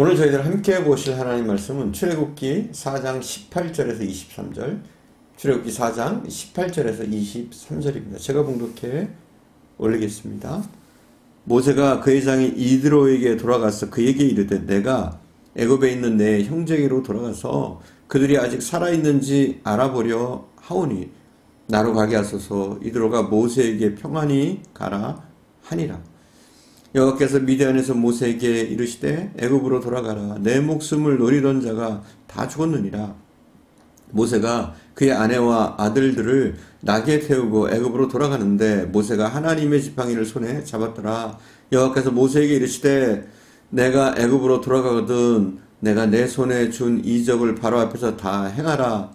오늘 저희들 함께 보실 하나님 말씀은 출애굽기 4장 18절에서 23절, 출애굽기 4장 18절에서 23절입니다. 제가 봉독해 올리겠습니다. 모세가 그의 장인 이드로에게 돌아가서 그에게 이르되 내가 애굽에 있는 내 형제에게로 돌아가서 그들이 아직 살아있는지 알아보려 하오니 나로 가게 하소서. 이드로가 모세에게 평안히 가라 하니라. 여호와께서 미디안에서 모세에게 이르시되 애굽으로 돌아가라. 내 목숨을 노리던 자가 다 죽었느니라. 모세가 그의 아내와 아들들을 낙에 태우고 애굽으로 돌아가는데 모세가 하나님의 지팡이를 손에 잡았더라. 여호와께서 모세에게 이르시되 내가 애굽으로 돌아가거든 내가 내 손에 준 이적을 바로 앞에서 다 행하라.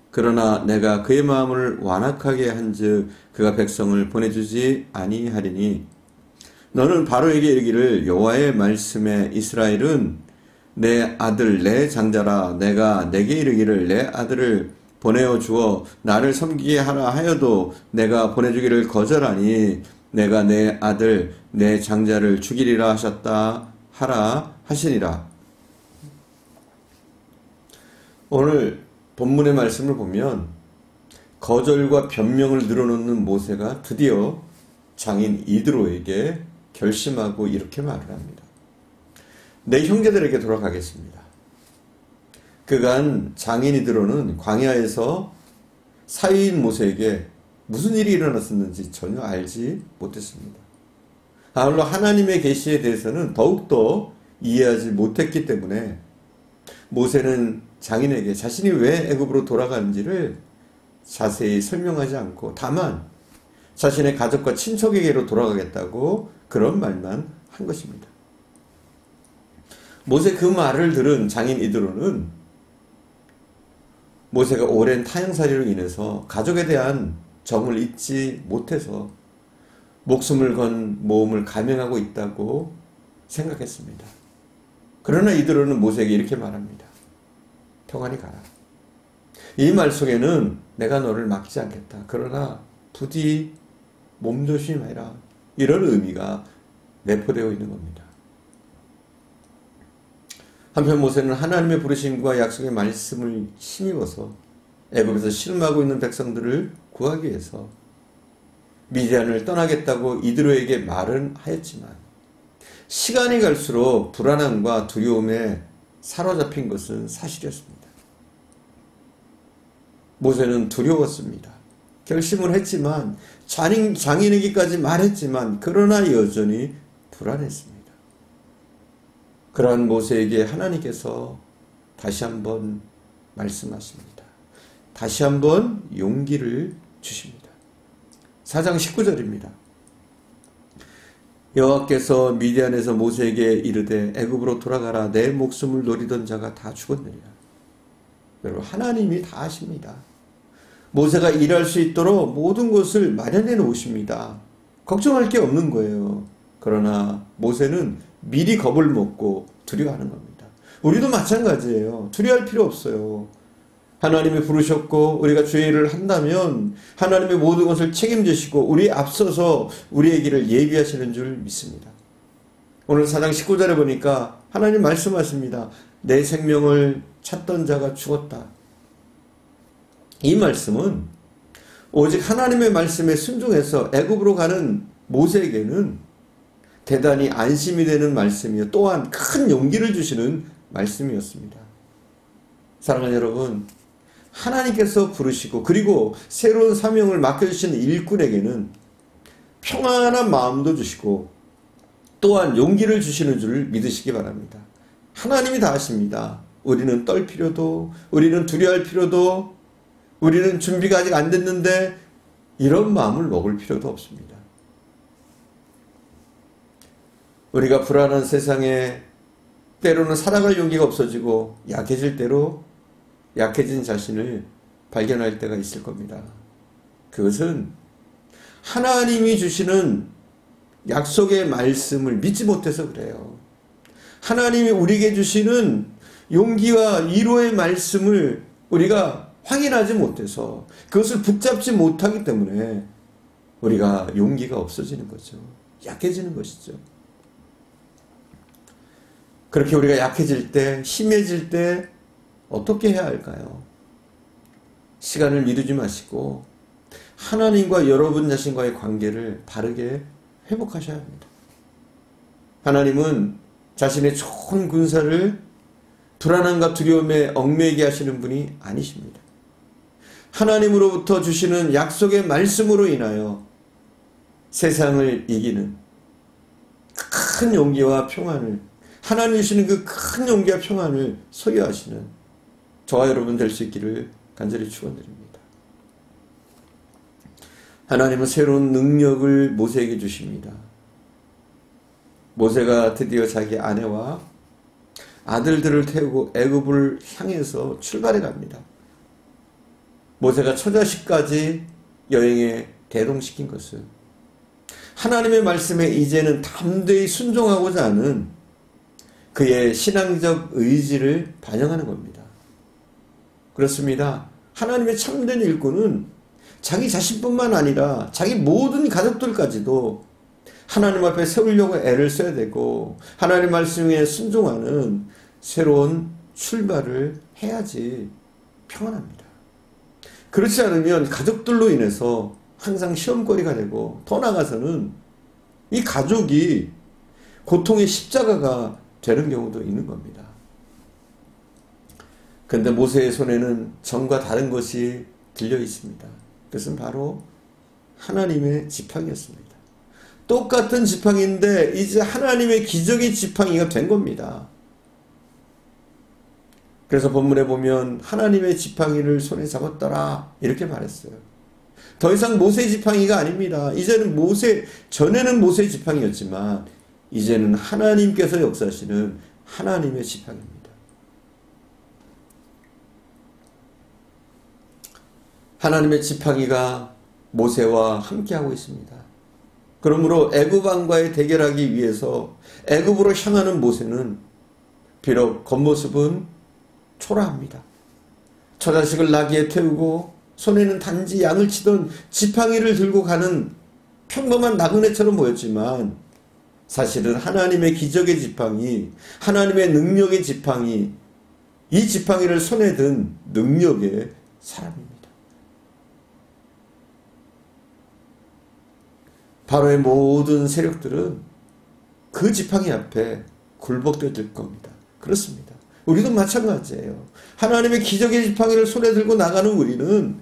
그러나 내가 그의 마음을 완악하게 한즉 그가 백성을 보내주지 아니하리니 너는 바로에게 이르기를 여호와의 말씀에 이스라엘은 내 아들 내 장자라. 내가 내게 이르기를 내 아들을 보내어 주어 나를 섬기게 하라 하여도 내가 보내주기를 거절하니 내가 내 아들 내 장자를 죽이리라 하셨다 하라 하시니라. 오늘 본문의 말씀을 보면 거절과 변명을 늘어놓는 모세가 드디어 장인 이드로에게 결심하고 이렇게 말을 합니다. 내 형제들에게 돌아가겠습니다. 그간 장인 이드로는 광야에서 사위인 모세에게 무슨 일이 일어났었는지 전혀 알지 못했습니다. 아울러 하나님의 계시에 대해서는 더욱더 이해하지 못했기 때문에 모세는 장인에게 자신이 왜 애굽으로 돌아가는지를 자세히 설명하지 않고 다만 자신의 가족과 친척에게로 돌아가겠다고 그런 말만 한 것입니다. 모세 그 말을 들은 장인 이드로는 모세가 오랜 타향살이로 인해서 가족에 대한 정을 잊지 못해서 목숨을 건 모험을 감행하고 있다고 생각했습니다. 그러나 이드로는 모세에게 이렇게 말합니다. 평안히 가라. 이 말 속에는 내가 너를 막지 않겠다. 그러나 부디 몸조심해라. 이런 의미가 내포되어 있는 겁니다. 한편 모세는 하나님의 부르심과 약속의 말씀을 힘입어서 애굽에서 신음하고 있는 백성들을 구하기 위해서 미디안을 떠나겠다고 이드로에게 말은 하였지만 시간이 갈수록 불안함과 두려움에 사로잡힌 것은 사실이었습니다. 모세는 두려웠습니다. 결심을 했지만 장인에게까지 말했지만 그러나 여전히 불안했습니다. 그러한 모세에게 하나님께서 다시 한번 말씀하십니다. 다시 한번 용기를 주십니다. 4장 19절입니다. 여호와께서 미디안에서 모세에게 이르되 애굽으로 돌아가라. 내 목숨을 노리던 자가 다 죽었느니라. 여러분 하나님이 다 아십니다. 모세가 일할 수 있도록 모든 것을 마련해 놓으십니다. 걱정할 게 없는 거예요. 그러나 모세는 미리 겁을 먹고 두려워하는 겁니다. 우리도 마찬가지예요. 두려워할 필요 없어요. 하나님이 부르셨고 우리가 주의 일을 한다면 하나님의 모든 것을 책임지시고 우리에 앞서서 우리의 길을 예비하시는 줄 믿습니다. 오늘 4장 19절에 보니까 하나님 말씀하십니다. 내 생명을 찾던 자가 죽었다. 이 말씀은 오직 하나님의 말씀에 순종해서 애굽으로 가는 모세에게는 대단히 안심이 되는 말씀이요 또한 큰 용기를 주시는 말씀이었습니다. 사랑하는 여러분, 하나님께서 부르시고 그리고 새로운 사명을 맡겨주시는 일꾼에게는 평안한 마음도 주시고 또한 용기를 주시는 줄 믿으시기 바랍니다. 하나님이 다 하십니다. 우리는 떨 필요도, 우리는 두려워할 필요도, 우리는 준비가 아직 안 됐는데 이런 마음을 먹을 필요도 없습니다. 우리가 불안한 세상에 때로는 살아갈 용기가 없어지고 약해질 때로 약해진 자신을 발견할 때가 있을 겁니다. 그것은 하나님이 주시는 약속의 말씀을 믿지 못해서 그래요. 하나님이 우리에게 주시는 용기와 위로의 말씀을 우리가 확인하지 못해서 그것을 붙잡지 못하기 때문에 우리가 용기가 없어지는 거죠. 약해지는 것이죠. 그렇게 우리가 약해질 때, 심해질 때 어떻게 해야 할까요? 시간을 미루지 마시고 하나님과 여러분 자신과의 관계를 바르게 회복하셔야 합니다. 하나님은 자신의 좋은 군사를 불안함과 두려움에 얽매이게 하시는 분이 아니십니다. 하나님으로부터 주시는 약속의 말씀으로 인하여 세상을 이기는 큰 용기와 평안을, 하나님이 주시는 그 큰 용기와 평안을 소유하시는 저와 여러분 될 수 있기를 간절히 축원드립니다. 하나님은 새로운 능력을 모세에게 주십니다. 모세가 드디어 자기 아내와 아들들을 태우고 애굽을 향해서 출발해 갑니다. 모세가 처자식까지 여행에 대동시킨 것은 하나님의 말씀에 이제는 담대히 순종하고자 하는 그의 신앙적 의지를 반영하는 겁니다. 그렇습니다. 하나님의 참된 일꾼은 자기 자신뿐만 아니라 자기 모든 가족들까지도 하나님 앞에 세우려고 애를 써야 되고 하나님 말씀에 순종하는 새로운 출발을 해야지 평안합니다. 그렇지 않으면 가족들로 인해서 항상 시험거리가 되고 더 나아가서는 이 가족이 고통의 십자가가 되는 경우도 있는 겁니다. 그런데 모세의 손에는 전과 다른 것이 들려 있습니다. 그것은 바로 하나님의 지팡이였습니다. 똑같은 지팡이인데 이제 하나님의 기적의 지팡이가 된 겁니다. 그래서 본문에 보면 하나님의 지팡이를 손에 잡았더라 이렇게 말했어요. 더 이상 모세의 지팡이가 아닙니다. 이제는 전에는 모세의 지팡이였지만 이제는 하나님께서 역사하시는 하나님의 지팡이입니다. 하나님의 지팡이가 모세와 함께하고 있습니다. 그러므로 애굽 왕과의 대결하기 위해서 애굽으로 향하는 모세는 비록 겉모습은 초라합니다. 처자식을 나귀에 태우고 손에는 단지 양을 치던 지팡이를 들고 가는 평범한 나그네처럼 보였지만 사실은 하나님의 기적의 지팡이, 하나님의 능력의 지팡이, 이 지팡이를 손에 든 능력의 사람입니다. 바로의 모든 세력들은 그 지팡이 앞에 굴복될 겁니다. 그렇습니다. 우리도 마찬가지예요. 하나님의 기적의 지팡이를 손에 들고 나가는 우리는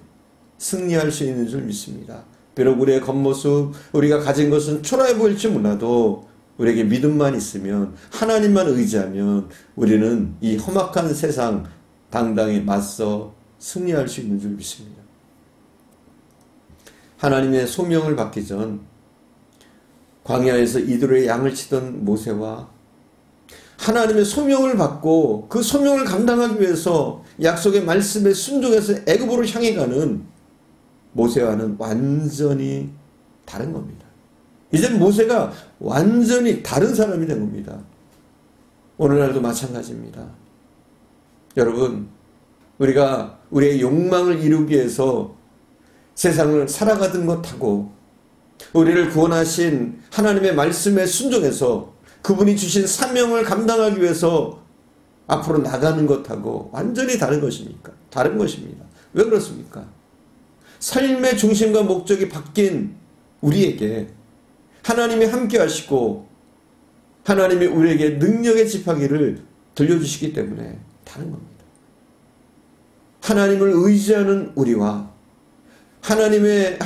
승리할 수 있는 줄 믿습니다. 비록 우리의 겉모습, 우리가 가진 것은 초라해 보일지 몰라도 우리에게 믿음만 있으면, 하나님만 의지하면 우리는 이 험악한 세상 당당히 맞서 승리할 수 있는 줄 믿습니다. 하나님의 소명을 받기 전 광야에서 이들의 양을 치던 모세와 하나님의 소명을 받고 그 소명을 감당하기 위해서 약속의 말씀에 순종해서 애굽으로 향해 가는 모세와는 완전히 다른 겁니다. 이제 모세가 완전히 다른 사람이 된 겁니다. 오늘날도 마찬가지입니다. 여러분, 우리가 우리의 욕망을 이루기 위해서 세상을 살아가던 것하고 우리를 구원하신 하나님의 말씀에 순종해서 그분이 주신 사명을 감당하기 위해서 앞으로 나가는 것하고 완전히 다른 것입니까? 다른 것입니다. 왜 그렇습니까? 삶의 중심과 목적이 바뀐 우리에게 하나님이 함께 하시고 하나님이 우리에게 능력의 지팡이를 들려주시기 때문에 다른 겁니다. 하나님을 의지하는 우리와 하나님을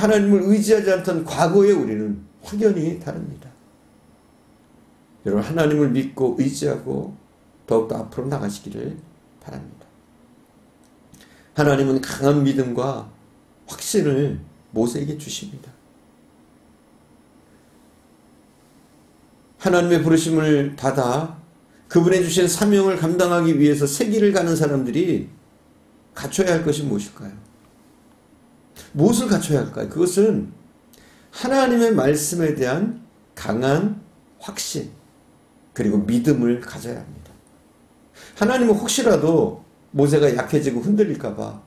의지하지 않던 과거의 우리는 확연히 다릅니다. 여러분, 하나님을 믿고 의지하고 더욱더 앞으로 나가시기를 바랍니다. 하나님은 강한 믿음과 확신을 모세에게 주십니다. 하나님의 부르심을 받아 그분의 주신 사명을 감당하기 위해서 새 길을 가는 사람들이 갖춰야 할 것이 무엇일까요? 무엇을 갖춰야 할까요? 그것은 하나님의 말씀에 대한 강한 확신 그리고 믿음을 가져야 합니다. 하나님은 혹시라도 모세가 약해지고 흔들릴까 봐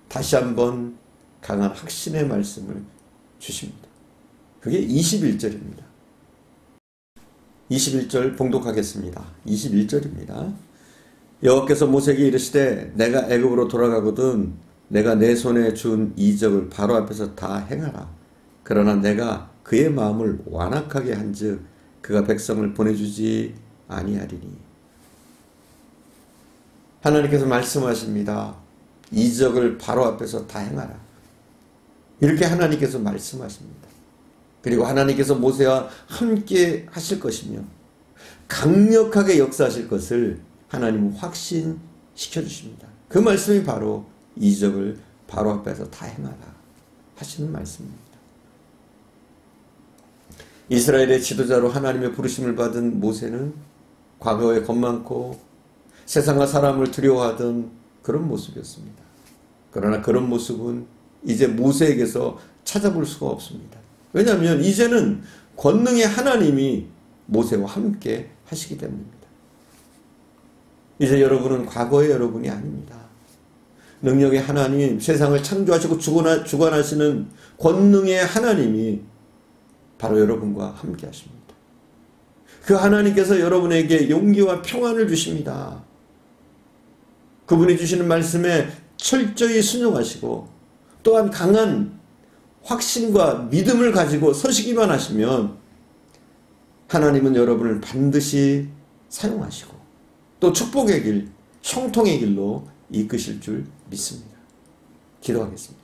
다시 한번 강한 확신의 말씀을 주십니다. 그게 21절입니다. 21절 봉독하겠습니다. 21절입니다. 여호와께서 모세에게 이르시되 내가 애굽으로 돌아가거든 내가 내 손에 준 이적을 바로 앞에서 다 행하라. 그러나 내가 그의 마음을 완악하게 한즉 그가 백성을 보내주지 아니하리니. 하나님께서 말씀하십니다. 이적을 바로 앞에서 다 행하라. 이렇게 하나님께서 말씀하십니다. 그리고 하나님께서 모세와 함께 하실 것이며 강력하게 역사하실 것을 하나님은 확신시켜 주십니다. 그 말씀이 바로 이적을 바로 앞에서 다 행하라 하시는 말씀입니다. 이스라엘의 지도자로 하나님의 부르심을 받은 모세는 과거에 겁많고 세상과 사람을 두려워하던 그런 모습이었습니다. 그러나 그런 모습은 이제 모세에게서 찾아볼 수가 없습니다. 왜냐하면 이제는 권능의 하나님이 모세와 함께 하시기 때문입니다. 이제 여러분은 과거의 여러분이 아닙니다. 능력의 하나님, 세상을 창조하시고 주관하시는 권능의 하나님이 바로 여러분과 함께 하십니다. 그 하나님께서 여러분에게 용기와 평안을 주십니다. 그분이 주시는 말씀에 철저히 순종하시고 또한 강한 확신과 믿음을 가지고 서시기만 하시면 하나님은 여러분을 반드시 사용하시고 또 축복의 길, 형통의 길로 이끄실 줄 믿습니다. 기도하겠습니다.